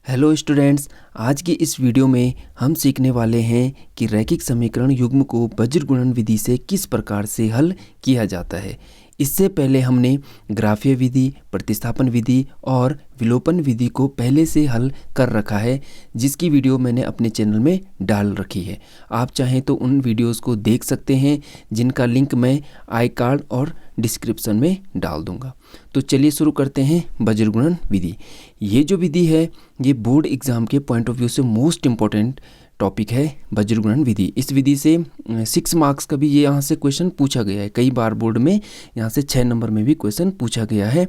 Hello students, आज की इस वीडियो में हम सीखने वाले हैं कि रैखिक समीकरण युग्म को बज्र गुणन विधि से किस प्रकार से हल किया जाता है। इससे पहले हमने ग्राफीय विधि, प्रतिस्थापन विधि और विलोपन विधि को पहले से हल कर रखा है, जिसकी वीडियो मैंने अपने चैनल में डाल रखी है। आप चाहें तो उन वीडियोस को देख सकते हैं, जिनका लिंक मैं आई कार्ड और डिस्क्रिप्शन में डाल दूंगा। तो चलिए शुरू करते हैं बज्र गुणन विधि। ये जो विधि है ये बोर्ड एग्ज़ाम के पॉइंट ऑफ व्यू से मोस्ट इम्पॉर्टेंट टॉपिक है बज्र गुणन विधि। इस विधि से 6 मार्क्स का भी ये यहाँ से क्वेश्चन पूछा गया है। कई बार बोर्ड में यहाँ से 6 नंबर में भी क्वेश्चन पूछा गया है।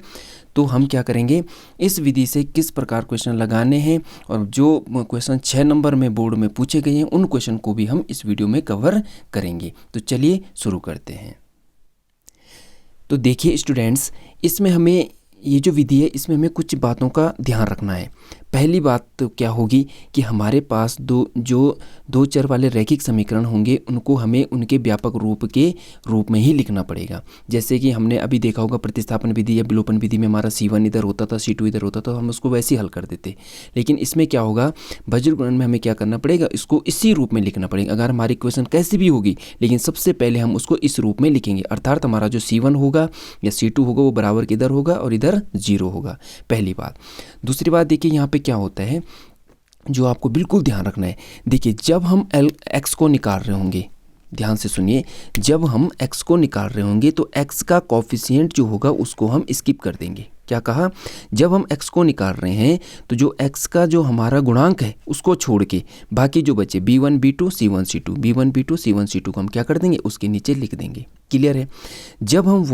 तो हम क्या करेंगे, इस विधि से किस प्रकार क्वेश्चन लगाने हैं और जो क्वेश्चन 6 नंबर में बोर्ड में पूछे गए हैं उन क्वेश्चन को भी हम इस वीडियो में कवर करेंगे। तो चलिए शुरू करते हैं। तो देखिए स्टूडेंट्स, इसमें हमें ये जो विधि है इसमें हमें कुछ बातों का ध्यान रखना है। पहली बात तो क्या होगी कि हमारे पास दो चर वाले रैखिक समीकरण होंगे, उनको हमें उनके व्यापक रूप में ही लिखना पड़ेगा। जैसे कि हमने अभी देखा होगा प्रतिस्थापन विधि या विलोपन विधि में हमारा C1 इधर होता था, C2 इधर होता था, हम उसको वैसे ही हल कर देते। लेकिन इसमें क्या होगा, बज्र गुणन में हमें क्या करना पड़ेगा, इसको इसी रूप में लिखना पड़ेगा। अगर हमारी क्वेश्चन कैसी भी होगी, लेकिन सबसे पहले हम उसको इस रूप में लिखेंगे। अर्थात हमारा जो C1 होगा या C2 होगा वो बराबर किधर होगा और इधर 0 होगा। पहली बात। दूसरी बात देखिए, यहाँ पे क्या होता है जो आपको बिल्कुल ध्यान रखना है। देखिए, जब हम x को निकाल रहे होंगे, ध्यान से सुनिए, जब हम x को निकाल रहे होंगे तो x का कोफिशिएंट जो होगा उसको हम स्किप कर देंगे। क्या कहा, जब हम x को निकाल रहे हैं तो जो x का जो हमारा गुणांक है उसको छोड़ के बाकी जो बचे b1 b2 c1 c2 b1 b2 c1 c2 को हम क्या कर देंगे, उसके नीचे लिख देंगे। क्लियर है। जब हम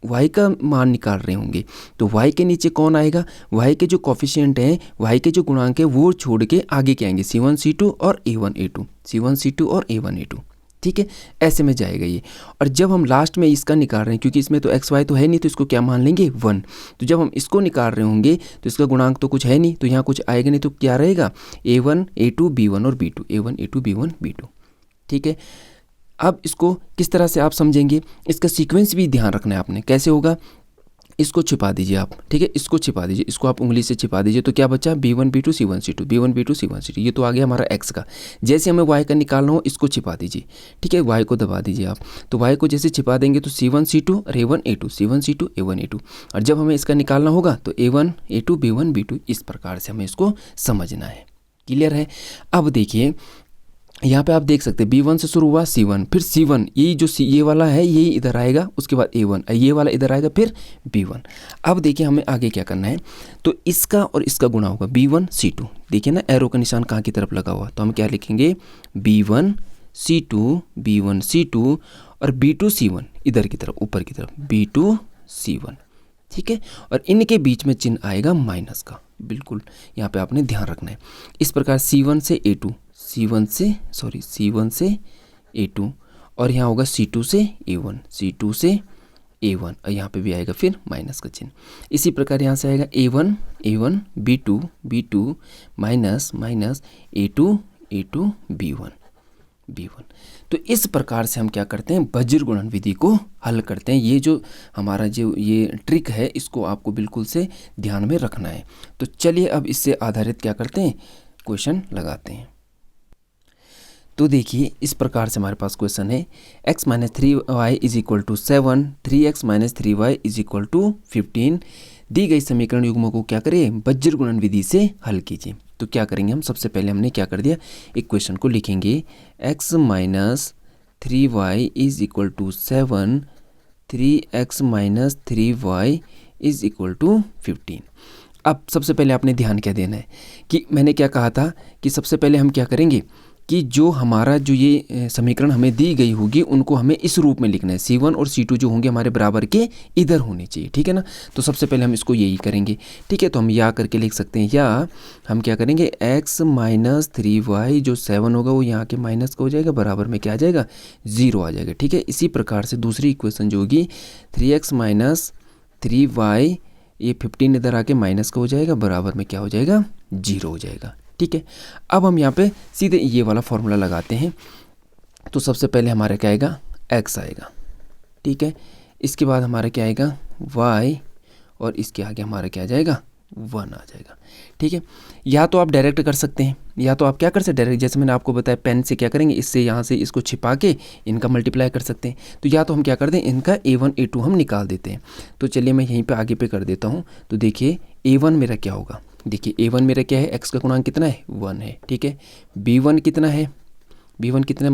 y का मान निकाल रहे होंगे तो y के नीचे कौन आएगा, y के जो कोफिशिएंट हैं, y के जो गुणांक है वो छोड़ के आगे क्या आएंगे, c1 c2 और a1 a2, c1 c2 और a1 a2। ठीक है, ऐसे में जाएगा ये। और जब हम लास्ट में इसका निकाल रहे हैं, क्योंकि इसमें तो एक्स वाई तो है नहीं, तो इसको क्या मान लेंगे, 1। तो जब हम इसको निकाल रहे होंगे तो इसका गुणांक तो कुछ है नहीं, तो यहाँ कुछ आएगा नहीं, तो क्या रहेगा, a1 a2 b1 और b2, a1 a2 b1 b2। ठीक है। अब इसको किस तरह से आप समझेंगे, इसका सीक्वेंस भी ध्यान रखना है आपने। कैसे होगा, इसको छिपा दीजिए आप। ठीक है, इसको छिपा दीजिए, इसको आप उंगली से छिपा दीजिए। तो क्या बचा, b1 b2 c1 c2 b1 b2 c1 c2, ये तो आ गया हमारा x का। जैसे हमें y का निकालना हो, इसको छिपा दीजिए। ठीक है, y को दबा दीजिए आप। तो y को जैसे छिपा देंगे तो c1 c2 और a1 a2, c1 c2 a1 a2। और जब हमें इसका निकालना होगा तो a1 a2 b1 b2, इस प्रकार से हमें इसको समझना है। क्लियर है। अब देखिए, यहाँ पे आप देख सकते हैं b1 से शुरू हुआ c1, फिर c1, ये वाला है यही इधर आएगा, उसके बाद a1, ये वाला इधर आएगा, फिर b1। अब देखिए हमें आगे क्या करना है, तो इसका और इसका गुणा होगा b1 c2। देखिए ना, एरो का निशान कहाँ की तरफ लगा हुआ, तो हम क्या लिखेंगे, b1 c2 और b2 c1 इधर की तरफ, ऊपर की तरफ b2 c1। ठीक है, और इनके बीच में चिन्ह आएगा माइनस का। बिल्कुल यहाँ पे आपने ध्यान रखना है। इस प्रकार c1 से a2, C1 से A2, और यहाँ होगा C2 से A1, C2 से A1, और यहाँ पे भी आएगा फिर माइनस का चिन्ह। इसी प्रकार यहाँ से आएगा A1 B2 minus A2 B1। तो इस प्रकार से हम क्या करते हैं, बज्र गुणन विधि को हल करते हैं। ये जो हमारा जो ये ट्रिक है, इसको आपको बिल्कुल से ध्यान में रखना है। तो चलिए अब इससे आधारित क्या करते हैं, क्वेश्चन लगाते हैं। तो देखिए, इस प्रकार से हमारे पास क्वेश्चन है, x - 3y = 7, 3x - 3y = 15। दी गई समीकरण युग्मों को क्या करें, बज्र गुणन विधि से हल कीजिए। तो क्या करेंगे हम, सबसे पहले हमने क्या कर दिया, एक क्वेश्चन को लिखेंगे, x - 3y = 7, 3x - 3y = 15। अब सबसे पहले आपने ध्यान क्या देना है कि मैंने क्या कहा था कि सबसे पहले हम क्या करेंगे कि जो हमारा जो ये समीकरण हमें दी गई होगी उनको हमें इस रूप में लिखना है। C1 और C2 जो होंगे हमारे बराबर के इधर होने चाहिए। ठीक है ना, तो सबसे पहले हम इसको यही करेंगे। ठीक है, तो हम या करके लिख सकते हैं, या हम क्या करेंगे, x - 3y जो 7 होगा वो यहाँ के माइनस का हो जाएगा, बराबर में क्या आ जाएगा, 0 आ जाएगा। ठीक है, इसी प्रकार से दूसरी इक्वेशन जो होगी 3x - 3y, ये 15 इधर आके माइनस का हो जाएगा, बराबर में क्या हो जाएगा, 0 हो जाएगा। ठीक है, अब हम यहाँ पे सीधे ये वाला फॉर्मूला लगाते हैं। तो सबसे पहले हमारा क्या आएगा, x आएगा। ठीक है, इसके बाद हमारा क्या आएगा, y, और इसके आगे हमारा क्या आ जाएगा, 1 आ जाएगा। ठीक है, या तो आप डायरेक्ट कर सकते हैं, या तो आप क्या कर सकते हैं डायरेक्ट, जैसे मैंने आपको बताया पेन से क्या करेंगे, इससे यहाँ से इसको छिपा के इनका मल्टीप्लाई कर सकते हैं। तो या तो हम क्या कर दें, इनका A1 A2 हम निकाल देते हैं। तो चलिए मैं यहीं पे आगे पे कर देता हूँ। तो देखिए A1 मेरा क्या होगा, देखिए A1 मेरा क्या है, x का गुणांक कितना है 1 है। ठीक है, B1 कितना है, B1 कितना है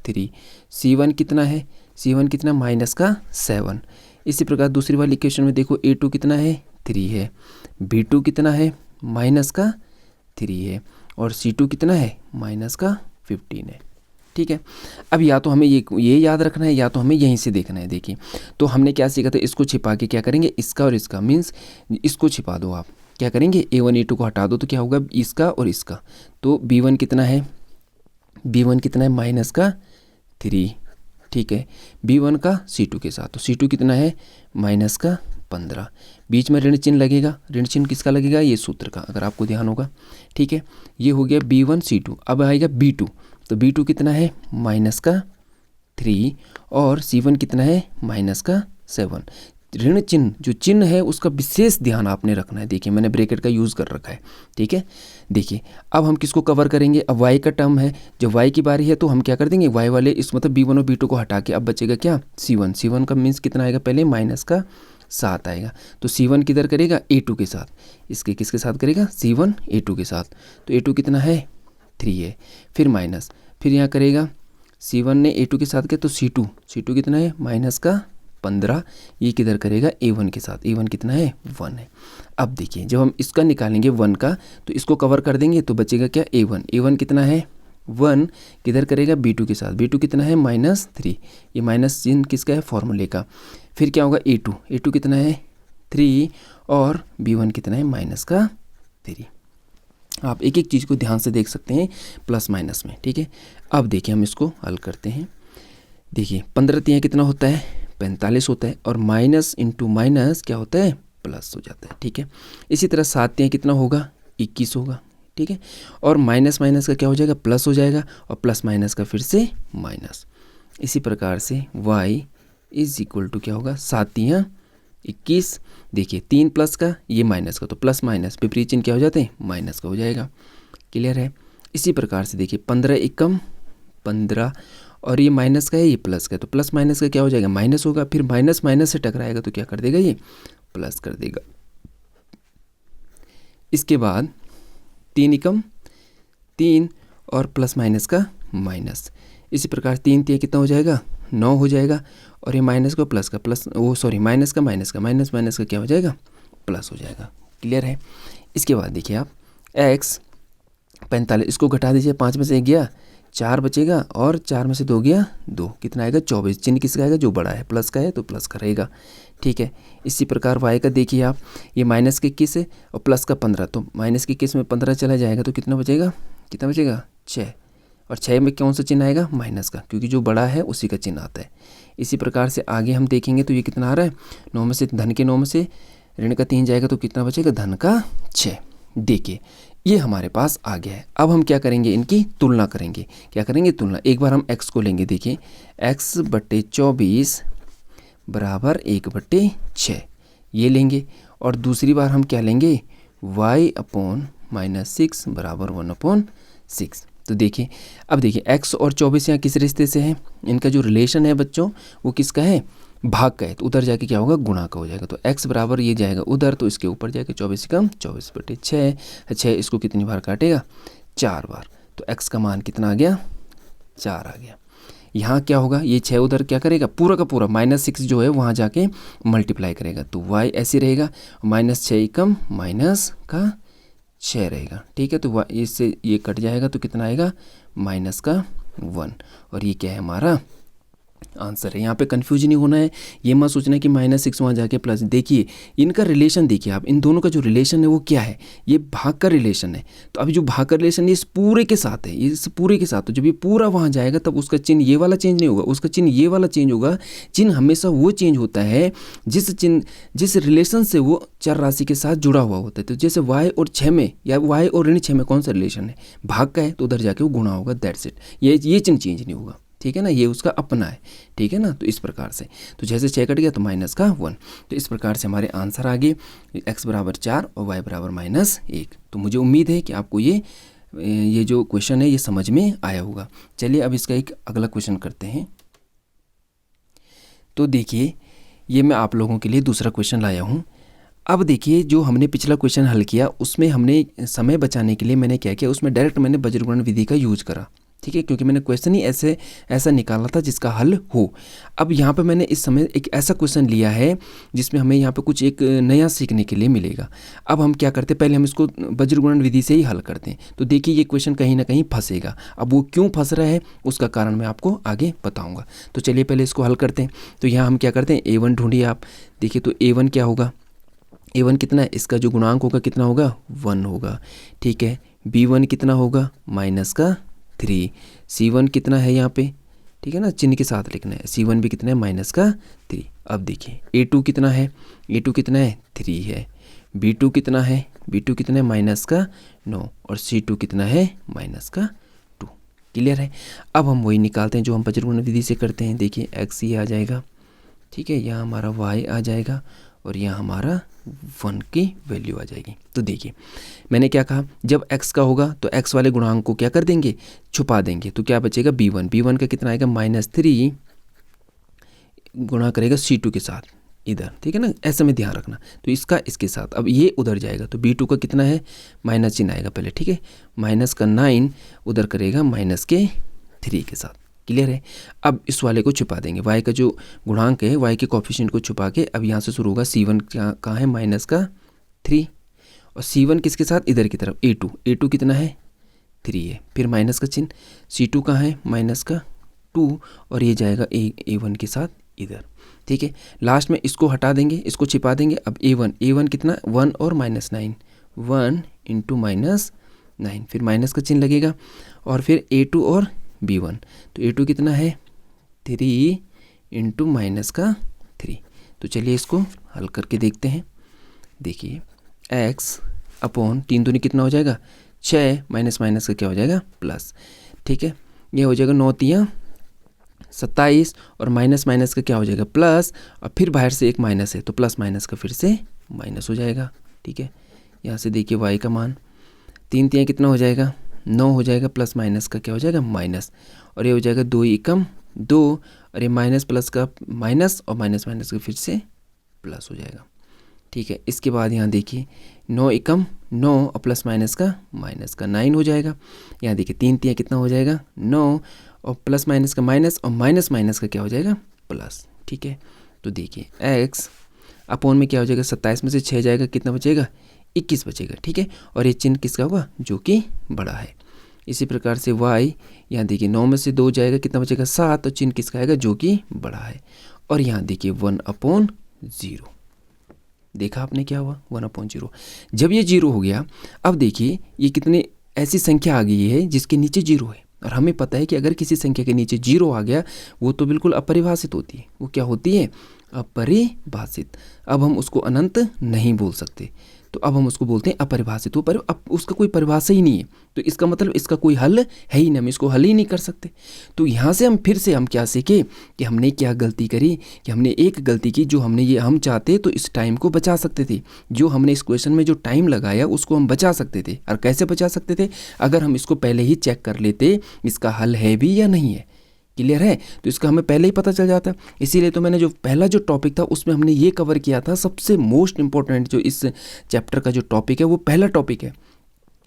-3, C1 कितना है, C1 कितना -7। इसी प्रकार दूसरी वाली इक्वेशन में देखो A2 कितना है 3 है, B2 कितना है -3 है, और C2 कितना है -15 है। ठीक है, अब या तो हमें ये याद रखना है, या तो हमें यहीं से देखना है। देखिए तो हमने क्या सीखा था, इसको छिपा के क्या करेंगे, इसका और इसका, मीन्स इसको छिपा दो आप, क्या करेंगे A1 A2 को हटा दो तो क्या होगा, इसका और इसका। तो B1 कितना है, B1 कितना है -3। ठीक है, B1 का C2 के साथ, तो C2 कितना है -15। बीच में ऋण चिन्ह लगेगा, ऋण चिन्ह किसका लगेगा, ये सूत्र का, अगर आपको ध्यान होगा। ठीक है, ये हो गया B1 C2। अब आएगा B2, तो B2 कितना है -3, और C1 कितना है -7। ऋण चिन्ह जो चिन्ह है उसका विशेष ध्यान आपने रखना है। देखिए मैंने ब्रैकेट का यूज़ कर रखा है। ठीक है, देखिए अब हम किसको कवर करेंगे, अब y का टर्म है, जब y की बारी है तो हम क्या कर देंगे, y वाले इस मतलब B1 और B2 को हटा के अब बचेगा क्या C1। C1 का मीन्स कितना आएगा, पहले -7 आएगा, तो C1 किधर करेगा A2 के साथ, इसके किसके साथ करेगा, C1 A2 के साथ। तो A2 कितना है 3 है, फिर माइनस, फिर यहाँ करेगा C1 ने A2 के साथ किया तो C2 कितना है -15, ये किधर करेगा A1 के साथ, A1 कितना है 1 है। अब देखिए जब हम इसका निकालेंगे 1 का, तो इसको कवर कर देंगे तो बचेगा क्या A1 कितना है 1, किधर करेगा B2 के साथ, B2 कितना है -3, ये माइनस चिन्ह किसका है, फॉर्मूले का। फिर क्या होगा A2 कितना है 3, और B1 कितना है -3। आप एक एक चीज़ को ध्यान से देख सकते हैं प्लस माइनस में। ठीक है, अब देखिए हम इसको हल करते हैं। देखिए 15 तियाँ कितना होता है 45 होता है, और माइनस इंटू माइनस क्या होता है प्लस हो जाता है। ठीक है, इसी तरह 7 तियाँ कितना होगा 21 होगा। ठीक है, और माइनस माइनस का क्या हो जाएगा प्लस हो जाएगा, और प्लस माइनस का फिर से माइनस। इसी प्रकार से y इज इक्वल टू क्या होगा 7 तियाँ 21। देखिए 3 प्लस का ये माइनस का, तो प्लस माइनस विपरीत चिन्ह क्या हो जाते हैं माइनस का हो जाएगा। क्लियर है। इसी प्रकार से देखिए 15 एकम 15, और ये माइनस का है ये प्लस का है, तो प्लस माइनस का क्या हो जाएगा माइनस होगा, फिर माइनस माइनस से टकराएगा तो क्या कर देगा ये प्लस कर देगा। इसके बाद 3 एकम 3, और प्लस माइनस का माइनस। इसी प्रकार 3 तिया कितना हो जाएगा 9 हो जाएगा, और ये माइनस का प्लस का प्लस, वो सॉरी माइनस का माइनस का क्या हो जाएगा प्लस हो जाएगा। क्लियर है। इसके बाद देखिए आप x 45, इसको घटा दीजिए, 5 में से 1 गया 4 बचेगा, और 4 में से 2 गया 2, कितना आएगा 24। चिन्ह किसका आएगा जो बड़ा है, प्लस का है तो प्लस का रहेगा। ठीक है, इसी प्रकार y का देखिए आप, ये माइनस के 21 है और प्लस का 15, तो माइनस के 21 में 15 चला जाएगा तो कितना बचेगा 6, और 6 में कौन सा चिन्ह आएगा माइनस का, क्योंकि जो बड़ा है उसी का चिन्ह आता है। इसी प्रकार से आगे हम देखेंगे तो ये कितना आ रहा है 9 में से धन के 9 में से ऋण का 3 जाएगा तो कितना बचेगा धन का 6। देखिए ये हमारे पास आ गया है। अब हम क्या करेंगे, इनकी तुलना करेंगे। क्या करेंगे तुलना, एक बार हम x को लेंगे। देखिए x/24 बराबर 1/6 ये लेंगे, और दूसरी बार हम क्या लेंगे y/-6 बराबर 1/6। तो देखिए अब देखिए x और 24 यहाँ किस रिश्ते से है, इनका जो रिलेशन है बच्चों वो किसका है भाग का है, तो उधर जाके क्या होगा गुणा का हो जाएगा। तो x बराबर ये जाएगा उधर, तो इसके ऊपर जाके 24 कम 24/6, इसको कितनी बार काटेगा 4 बार, तो x का मान कितना आ गया 4 आ गया। यहाँ क्या होगा, ये 6 उधर क्या करेगा पूरा का पूरा -6 जो है वहाँ जाके मल्टीप्लाई करेगा, तो y ऐसे रहेगा -6 कम -6 रहेगा। ठीक है, तो इससे ये कट जाएगा तो कितना आएगा -1, और ये क्या है हमारा आंसर है। यहाँ पे कंफ्यूज नहीं होना है, ये मत सोचना कि -6 वहाँ जाके प्लस। देखिए इनका रिलेशन देखिए आप, इन दोनों का जो रिलेशन है वो क्या है, ये भाग का रिलेशन है। तो अभी जो भाग का रिलेशन है इस पूरे के साथ है, इस पूरे के साथ, तो जब ये पूरा वहाँ जाएगा तब उसका चिन्ह ये वाला चेंज नहीं होगा, उसका चिन्ह ये वाला चेंज होगा। चिन्ह हमेशा वो चेंज होता है जिस रिलेशन से वो चर राशि के साथ जुड़ा हुआ होता है। तो जैसे y और 6 में या y और ऋण 6 में कौन सा रिलेशन है भाग का है, तो उधर जाके वो गुणा होगा, दैट्स इट। ये चिन्ह चेंज नहीं होगा। ठीक है ना, ये उसका अपना है, ठीक है ना। तो इस प्रकार से, तो जैसे 6 कट गया तो माइनस का 1, तो इस प्रकार से हमारे आंसर आ गए x बराबर 4 और y बराबर -1। तो मुझे उम्मीद है कि आपको ये जो क्वेश्चन है ये समझ में आया होगा। चलिए अब इसका एक अगला क्वेश्चन करते हैं। तो देखिए ये मैं आप लोगों के लिए दूसरा क्वेश्चन लाया हूँ। अब देखिए जो हमने पिछला क्वेश्चन हल किया उसमें हमने समय बचाने के लिए मैंने क्या किया, उसमें डायरेक्ट मैंने बज्रगुणन विधि का यूज करा, ठीक है, क्योंकि मैंने क्वेश्चन ही ऐसा निकाला था जिसका हल हो। अब यहाँ पे मैंने इस समय एक ऐसा क्वेश्चन लिया है जिसमें हमें यहाँ पे कुछ एक नया सीखने के लिए मिलेगा। अब हम क्या करते हैं, पहले हम इसको बज्रगुणन विधि से ही हल करते हैं। तो देखिए ये क्वेश्चन कहीं ना कहीं फंसेगा। अब वो क्यों फंस रहा है उसका कारण मैं आपको आगे बताऊँगा। तो चलिए पहले इसको हल करते हैं। तो यहाँ हम क्या करते हैं, A1 ढूंढिए आप। देखिए तो A1 क्या होगा, A1 कितना है, इसका जो गुणांक होगा कितना होगा, 1 होगा, ठीक है। B1 कितना होगा, -3। C1 कितना है यहाँ पे, ठीक है ना, चिन्ह के साथ लिखना है। C1 भी कितना है, -3। अब देखिए A2 कितना है, A2 कितना है, 3 है। B2 कितना है, B2 कितना है, -9। और C2 कितना है, -2। क्लियर है। अब हम वही निकालते हैं जो हम बज्रगुणन विधि से करते हैं। देखिए x ये आ जाएगा, ठीक है, यहाँ हमारा y आ जाएगा और यहाँ हमारा 1 की वैल्यू आ जाएगी। तो देखिए मैंने क्या कहा, जब x का होगा तो x वाले गुणांक को क्या कर देंगे, छुपा देंगे। तो क्या बचेगा, B1 का कितना आएगा, -3 गुणा करेगा C2 के साथ इधर, ठीक है ना, ऐसा में ध्यान रखना। तो इसका इसके साथ, अब ये उधर जाएगा तो B2 का कितना है, माइनस चिन्ह आएगा पहले, ठीक है, -9 उधर करेगा -3 के साथ। क्लियर है। अब इस वाले को छुपा देंगे, y का जो गुणांक है y के कोफिशिएंट को छुपा के अब यहाँ से शुरू होगा। C1 कहाँ है, -3 और C1 किसके साथ, इधर की तरफ A2 कितना है, 3 है, फिर माइनस का चिन्ह। C2 कहाँ है, -2 और ये जाएगा A1 के साथ इधर, ठीक है। लास्ट में इसको हटा देंगे, इसको छिपा देंगे। अब A1 कितना, 1 और -9, 1 × -9, फिर माइनस का चिन्ह लगेगा और फिर A2 और B1। तो A2 कितना है, 3 × -3। तो चलिए इसको हल करके देखते हैं। देखिए x/3 दूनी कितना हो जाएगा, 6 माइनस का क्या हो जाएगा, प्लस, ठीक है। ये हो जाएगा 9 × 27 और माइनस का क्या हो जाएगा, प्लस, और फिर बाहर से एक माइनस है तो प्लस माइनस का फिर से माइनस हो जाएगा, ठीक है। यहाँ से देखिए y का मान 3 × 3 कितना हो जाएगा, 9 हो जाएगा, प्लस माइनस का क्या हो जाएगा, माइनस, और ये हो जाएगा 2 × 2 और ये माइनस प्लस का माइनस और माइनस का फिर से प्लस हो जाएगा, ठीक है। इसके बाद यहाँ देखिए 9 × 9 और प्लस माइनस का 9 हो जाएगा। यहाँ देखिए 3 × 3 कितना हो जाएगा, 9 और प्लस माइनस का माइनस और माइनस का क्या हो जाएगा, प्लस, ठीक है। तो देखिए x/, में क्या हो जाएगा, 27 में से 6 जाएगा, कितना बचेगा, 21 बचेगा, ठीक है। और ये चिन्ह किसका होगा, जो कि बड़ा है। इसी प्रकार से y, यहाँ देखिए 9 में से 2 जाएगा, कितना बचेगा, 7, और चिन्ह किसका आएगा, जो कि बड़ा है। और यहाँ देखिए 1/0, देखा आपने क्या हुआ, 1/0। जब ये 0 हो गया, अब देखिए ये कितने ऐसी संख्या आ गई है जिसके नीचे 0 है, और हमें पता है कि अगर किसी संख्या के नीचे 0 आ गया वो तो बिल्कुल अपरिभाषित होती है। वो क्या होती है, अपरिभाषित। अब हम उसको अनंत नहीं बोल सकते, तो अब हम उसको बोलते हैं अपरिभाषित। वो अब उसका कोई परिभाषा ही नहीं है, तो इसका मतलब इसका कोई हल है ही नहीं, हम इसको हल ही नहीं कर सकते। तो यहाँ से हम फिर से हम क्या सीखे कि हमने क्या गलती करी, कि हमने एक गलती की, जो हमने ये हम चाहते तो इस टाइम को बचा सकते थे। जो हमने इस क्वेश्चन में जो टाइम लगाया उसको हम बचा सकते थे। और कैसे बचा सकते थे, अगर हम इसको पहले ही चेक कर लेते इसका हल है भी या नहीं है। क्लियर है, तो इसका हमें पहले ही पता चल जाता। इसीलिए तो मैंने जो पहला जो टॉपिक था उसमें हमने ये कवर किया था, सबसे मोस्ट इंपॉर्टेंट जो इस चैप्टर का जो टॉपिक है वो पहला टॉपिक है।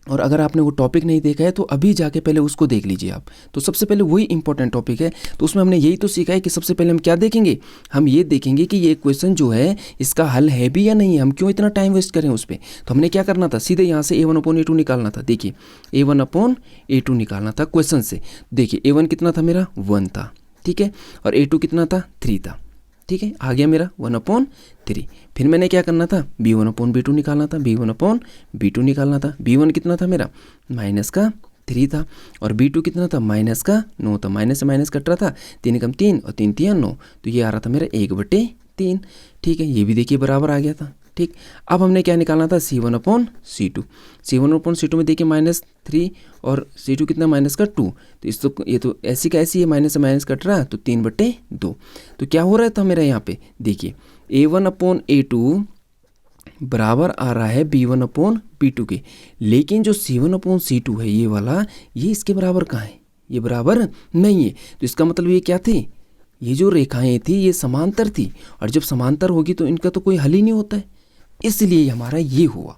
और अगर आपने वो टॉपिक नहीं देखा है तो अभी जाके पहले उसको देख लीजिए आप। तो सबसे पहले वही इंपॉर्टेंट टॉपिक है। तो उसमें हमने यही तो सीखा है कि सबसे पहले हम क्या देखेंगे, हम ये देखेंगे कि ये क्वेश्चन जो है इसका हल है भी या नहीं है, हम क्यों इतना टाइम वेस्ट करें उस पर। तो हमने क्या करना था, सीधे यहाँ से A1/A2 निकालना था। देखिए A1/A2 निकालना था क्वेश्चन से। देखिए A1 कितना था मेरा, 1 था, ठीक है, और A2 कितना था, 3 था, ठीक है, आ गया मेरा 1/3। फिर मैंने क्या करना था, B1/B2 निकालना था, B1/B2 निकालना था। B1 कितना था मेरा, -3 था, और B2 कितना था, -9 था, माइनस से माइनस कट रहा था, 3 × 3 और 3 × 3 = 9, तो ये आ रहा था मेरा 1/3, ठीक है। ये भी देखिए बराबर आ गया था, ठीक, अब हमने क्या निकालना था, C1/C2। C1/C2 में देखिए -3 और C2 कितना -2, तो ये तो ऐसी का ऐसी है, माइनस से माइनस कट रहा है, तो 3/2। तो क्या हो रहा था मेरा यहाँ पे, देखिए A1/A2 बराबर आ रहा है B1/B2 के, लेकिन जो C1/C2 है ये वाला, ये इसके बराबर कहाँ है, ये बराबर नहीं है। तो इसका मतलब ये क्या थी, ये जो रेखाएं थी ये समांतर थी, और जब समांतर होगी तो इनका तो कोई हल ही नहीं होता है, इसलिए हमारा ये हुआ।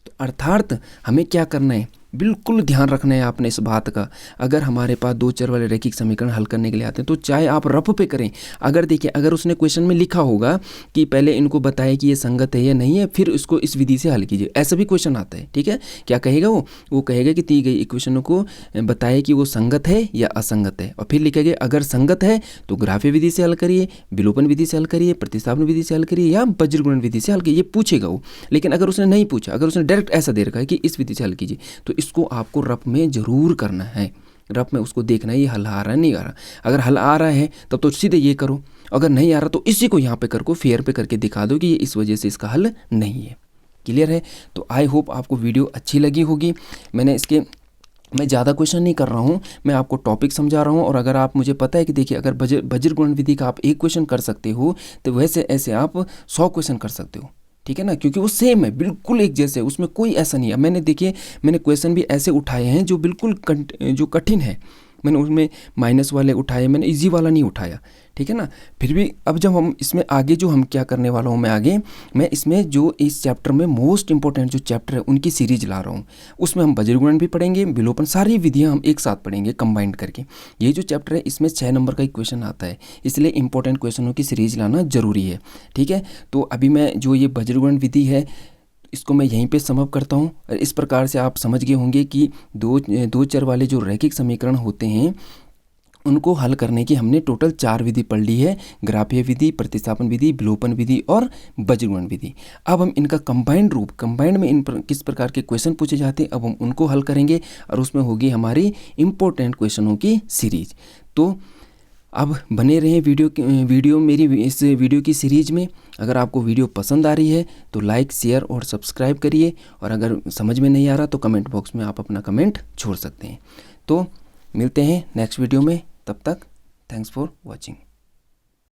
तो अर्थात हमें क्या करना है, बिल्कुल ध्यान रखना है आपने इस बात का। अगर हमारे पास दो चर वाले रैखिक समीकरण हल करने के लिए आते हैं तो चाहे आप रफ पे करें, अगर देखिए अगर उसने क्वेश्चन में लिखा होगा कि पहले इनको बताए कि ये संगत है या नहीं है, फिर इसको इस विधि से हल कीजिए, ऐसा भी क्वेश्चन आता है, ठीक है। क्या कहेगा वो कहेगा कि दी गई इक्वेशनों को बताए कि वो संगत है या असंगत है, और फिर लिखेगा अगर संगत है तो ग्राफीय विधि से हल करिए, विलोपन विधि से हल करिए, प्रतिस्थापन विधि से हल करिए, या वज्रगुणन विधि से हल करिए, ये पूछेगा वो। लेकिन अगर उसने नहीं पूछा, अगर उसने डायरेक्ट ऐसा दे रखा है कि इस विधि से हल कीजिए, तो इसको आपको रफ में जरूर करना है। रफ में उसको देखना है ये हल आ रहा है नहीं आ रहा। अगर हल आ रहा है तब तो सीधे ये करो, अगर नहीं आ रहा तो इसी को यहाँ पे करको फेयर पे करके दिखा दो कि ये इस वजह से इसका हल नहीं है। क्लियर है? तो आई होप आपको वीडियो अच्छी लगी होगी। मैं ज़्यादा क्वेश्चन नहीं कर रहा हूँ, मैं आपको टॉपिक समझा रहा हूँ। और अगर आप, मुझे पता है कि देखिए अगर वज्रगुणन विधि का आप एक क्वेश्चन कर सकते हो तो वैसे ऐसे आप 100 क्वेश्चन कर सकते हो, ठीक है ना, क्योंकि वो सेम है, बिल्कुल एक जैसे, उसमें कोई ऐसा नहीं है। मैंने क्वेश्चन भी ऐसे उठाए हैं जो बिल्कुल जो कठिन है, मैंने उसमें माइनस वाले उठाए, मैंने इजी वाला नहीं उठाया, ठीक है ना। फिर भी अब जब हम इसमें आगे जो हम क्या करने वाला हूँ, मैं इसमें जो इस चैप्टर में मोस्ट इंपॉर्टेंट जो चैप्टर है उनकी सीरीज ला रहा हूँ। उसमें हम वज्रगुणन भी पढ़ेंगे, विलोपन, सारी विधियाँ हम एक साथ पढ़ेंगे कंबाइंड करके। ये जो चैप्टर है इसमें 6 नंबर का एक क्वेश्चन आता है, इसलिए इंपॉर्टेंट क्वेश्चनों की सीरीज लाना जरूरी है, ठीक है। तो अभी मैं जो ये वज्रगुणन विधि है इसको मैं यहीं पे समाप्त करता हूँ। और इस प्रकार से आप समझ गए होंगे कि दो चर वाले जो रैखिक समीकरण होते हैं उनको हल करने की हमने टोटल 4 विधि पढ़ ली है, ग्राफीय विधि, प्रतिस्थापन विधि, विलोपन विधि और वज्रगुणन विधि। अब हम इनका कंबाइंड में किस प्रकार के क्वेश्चन पूछे जाते हैं अब हम उनको हल करेंगे, और उसमें होगी हमारी इंपॉर्टेंट क्वेश्चनों की सीरीज। तो अब बने रहें इस वीडियो की सीरीज में। अगर आपको वीडियो पसंद आ रही है तो लाइक, शेयर और सब्सक्राइब करिए, और अगर समझ में नहीं आ रहा तो कमेंट बॉक्स में आप अपना कमेंट छोड़ सकते हैं। तो मिलते हैं नेक्स्ट वीडियो में, तब तक थैंक्स फॉर वॉचिंग।